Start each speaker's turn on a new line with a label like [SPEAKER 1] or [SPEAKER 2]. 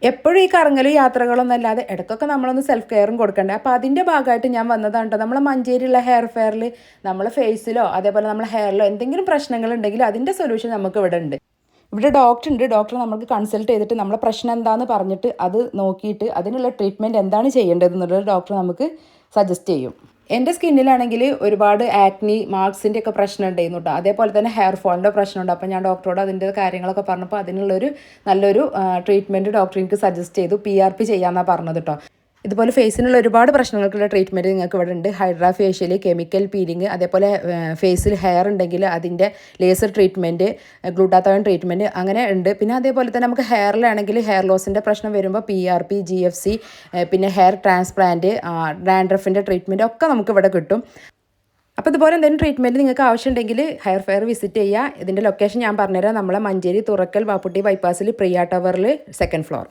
[SPEAKER 1] എപ്പോഴും ഈ കറങ്ങലും യാത്രകളൊന്നും അല്ലാതെ ഇടയ്ക്കൊക്കെ നമ്മളൊന്ന് സെൽഫ് കെയറും കൊടുക്കണ്ടേ. അപ്പോൾ അതിൻ്റെ ഭാഗമായിട്ട് ഞാൻ വന്നതാണ് കേട്ടോ. നമ്മളെ മഞ്ചേരിയുള്ള ഹെയർ ഫെയറിൽ നമ്മളെ ഫേസിലോ അതേപോലെ നമ്മളെ ഹെയറിലോ എന്തെങ്കിലും പ്രശ്നങ്ങളുണ്ടെങ്കിൽ അതിൻ്റെ സൊല്യൂഷൻ നമുക്ക് ഇവിടെ ഉണ്ട്. ഇവിടെ ഡോക്ടർ ഉണ്ട്. ഡോക്ടർ നമുക്ക് കൺസൾട്ട് ചെയ്തിട്ട് നമ്മളെ പ്രശ്നം എന്താണെന്ന് പറഞ്ഞിട്ട് അത് നോക്കിയിട്ട് അതിനുള്ള ട്രീറ്റ്മെൻറ്റ് എന്താണ് ചെയ്യേണ്ടത് എന്നുള്ളത് ഡോക്ടർ നമുക്ക് സജസ്റ്റ് ചെയ്യും. എൻ്റെ സ്കിന്നിലാണെങ്കിൽ ഒരുപാട് ആക്നി മാർക്സിൻ്റെ ഒക്കെ പ്രശ്നം ഉണ്ടായിരുന്നു കേട്ടോ. അതേപോലെ തന്നെ ഹെയർ ഫോളിൻ്റെ പ്രശ്നമുണ്ട്. അപ്പോൾ ഞാൻ ഡോക്ടറോട് അതിൻ്റെ കാര്യങ്ങളൊക്കെ പറഞ്ഞപ്പോൾ അതിനുള്ളൊരു നല്ലൊരു ട്രീറ്റ്മെൻറ്റ് ഡോക്ടർ എനിക്ക് സജസ്റ്റ് ചെയ്തു. PRP ചെയ്യാമെന്നാണ് പറഞ്ഞത് കേട്ടോ. ഇതുപോലെ ഫേസിനുള്ള ഒരുപാട് പ്രശ്നങ്ങൾക്കുള്ള ട്രീറ്റ്മെൻറ്റ് നിങ്ങൾക്ക് ഇവിടെ ഉണ്ട്. ഹൈഡ്രാ ഫേഷ്യൽ, കെമിക്കൽ പീലിംഗ്, അതേപോലെ ഫേസിൽ ഹെയർ ഉണ്ടെങ്കിൽ അതിൻ്റെ ലേസർ ട്രീറ്റ്മെൻറ്റ്, ഗ്ലൂട്ടാത്തോൺ ട്രീറ്റ്മെൻറ്റ് അങ്ങനെ ഉണ്ട്. പിന്നെ അതേപോലെ തന്നെ നമുക്ക് ഹെയറിലാണെങ്കിൽ ഹെയർ ലോസിൻ്റെ പ്രശ്നം വരുമ്പോൾ PRP, GFC, പിന്നെ ഹെയർ ട്രാൻസ്പ്ലാന്റ്, ഡാൻഡ്രഫിൻ്റെ ട്രീറ്റ്മെൻറ്റ് ഒക്കെ നമുക്ക് ഇവിടെ കിട്ടും. അപ്പോൾ ഇതുപോലെ എന്തെങ്കിലും ട്രീറ്റ്മെൻറ്റ് നിങ്ങൾക്ക് ആവശ്യമുണ്ടെങ്കിൽ ഹെയർ ഫെയർ വിസിറ്റ് ചെയ്യുക. ഇതിൻ്റെ ലൊക്കേഷൻ ഞാൻ പറഞ്ഞുതരാം. നമ്മളെ മഞ്ചേരി തുറക്കൽ ബാപ്പുട്ടി ബൈപ്പാസിൽ പ്രിയ ടവറിൽ 2nd ഫ്ലോർ.